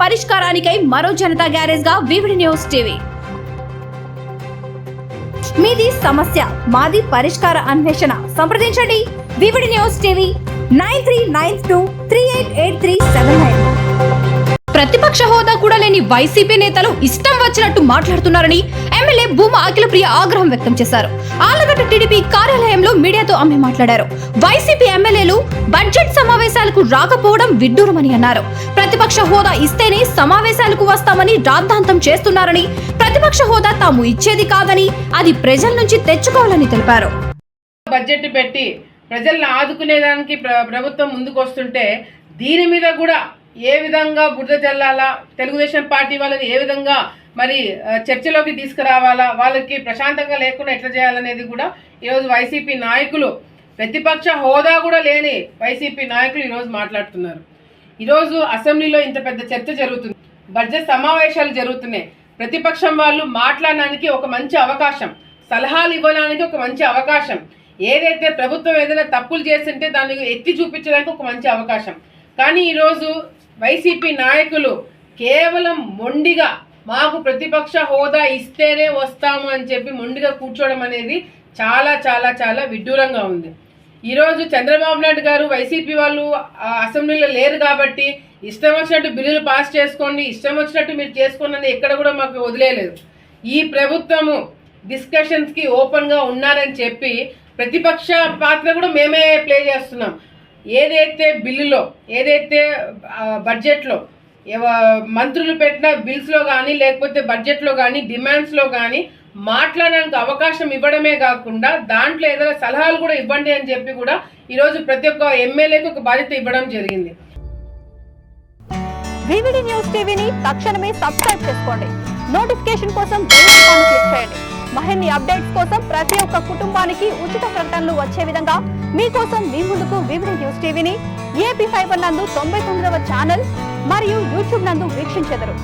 పరిష్కారానికై మరో జనతా గ్యారేజ్ గా VVD news TV. మీది సమస్య మాది పరిష్కార అన్వేషణ. సంప్రదించండి వివిడి న్యూస్ టీవీ 9392388379. ప్రతిపక్ష హోదా కూడా లేని వైసీపీ నేతలు ఇష్టం వచ్చినట్టు మాట్లాడుతున్నారని ఎమ్మెల్యే భూమా అఖిలప్రియ ఆగ్రహం వ్యక్తం చేశారు. ఆలగడ్డ టీడీపీ కార్యాలయంలో మీడియాతో ఆమె మాట్లాడారు. వైసీపీ ఎమ్మెల్యేలు బడ్జెట్ సమావేశాలకు రాకపోవడం విడ్డూరమని అన్నారు. ప్రతిపక్ష హోదా ఇస్తేనే సమావేశాలకు వస్తామని రాద్ధాంతం చేస్తున్నారని, ప్రతిపక్ష హోదా తాము ఇచ్చేది కాదని అది ప్రజల నుంచి తెచ్చుకోవాలని తెలిపారు. బడ్జెట్ పెట్టి ప్రజల్ని ఆదుకునేదానికి ప్రభుత్వం ముందుకు వస్తుంటే దీని మీద కూడా ఏ విధంగా బురద జల్లాలా, తెలుగుదేశం పార్టీ వాళ్ళని ఏ విధంగా మరి చర్చలోకి తీసుకురావాలా, వాళ్ళకి ప్రశాంతంగా లేకుండా ఎట్లా చేయాలనేది కూడా ఈరోజు వైసీపీ నాయకులు, ప్రతిపక్ష హోదా కూడా లేని వైసీపీ నాయకులు ఈరోజు మాట్లాడుతున్నారు. ఈరోజు అసెంబ్లీలో ఇంత పెద్ద చర్చ జరుగుతుంది, బడ్జెట్ సమావేశాలు జరుగుతున్నాయి. ప్రతిపక్షం వాళ్ళు మాట్లాడడానికి ఒక మంచి అవకాశం, సలహాలు ఇవ్వడానికి ఒక మంచి అవకాశం, ఏదైతే ప్రభుత్వం ఏదైనా తప్పులు చేస్తుంటే దాన్ని ఎత్తి చూపించడానికి ఒక మంచి అవకాశం. కానీ ఈరోజు వైసీపీ నాయకులు కేవలం మొండిగా మాకు ప్రతిపక్ష హోదా ఇస్తేనే వస్తాము అని చెప్పి మొండిగా కూర్చోవడం అనేది చాలా చాలా చాలా విడ్డూరంగా ఉంది. ఈరోజు చంద్రబాబు నాయుడు గారు వైసీపీ వాళ్ళు అసెంబ్లీలో లేరు కాబట్టి ఇష్టం వచ్చినట్టు బిల్లులు పాస్ చేసుకోండి, ఇష్టం వచ్చినట్టు మీరు చేసుకోండి అని ఎక్కడ కూడా మాకు వదిలేయలేదు. ఈ ప్రభుత్వము డిస్కషన్స్కి ఓపెన్గా ఉన్నారని చెప్పి ప్రతిపక్ష పాత్ర కూడా మేమే ప్లే చేస్తున్నాం. ఏదైతే బిల్లులో, ఏదైతే బడ్జెట్లో మంత్రులు పెట్టిన బిల్స్లో కానీ లేకపోతే బడ్జెట్లో కానీ డిమాండ్స్లో కానీ మాట్లాడడానికి అవకాశం ఇవ్వడమే కాకుండా దాంట్లో ఏదైనా సలహాలు కూడా ఇవ్వండి అని చెప్పి కూడా ఈరోజు ప్రతి ఒక్క ఎమ్మెల్యేకి ఒక బాధ్యత ఇవ్వడం జరిగింది. వివిడి న్యూస్ టీవీని తక్షణమే సబ్స్క్రైబ్ చేసుకోండి. నోటిఫికేషన్ కోసం బెల్ ఐకాన్ క్లిక్ చేయండి. మరిన్ని అప్డేట్స్ కోసం ప్రతి ఒక్క కుటుంబానికి ఉచిత ప్రకటనలు వచ్చే విధంగా మీకోసం మీ ముందుకు వివిడి న్యూస్ టీవీని ఏపీ ఫైబర్ నందు 99వ ఛానల్ మరియు యూట్యూబ్ నందు వీక్షించెదరు.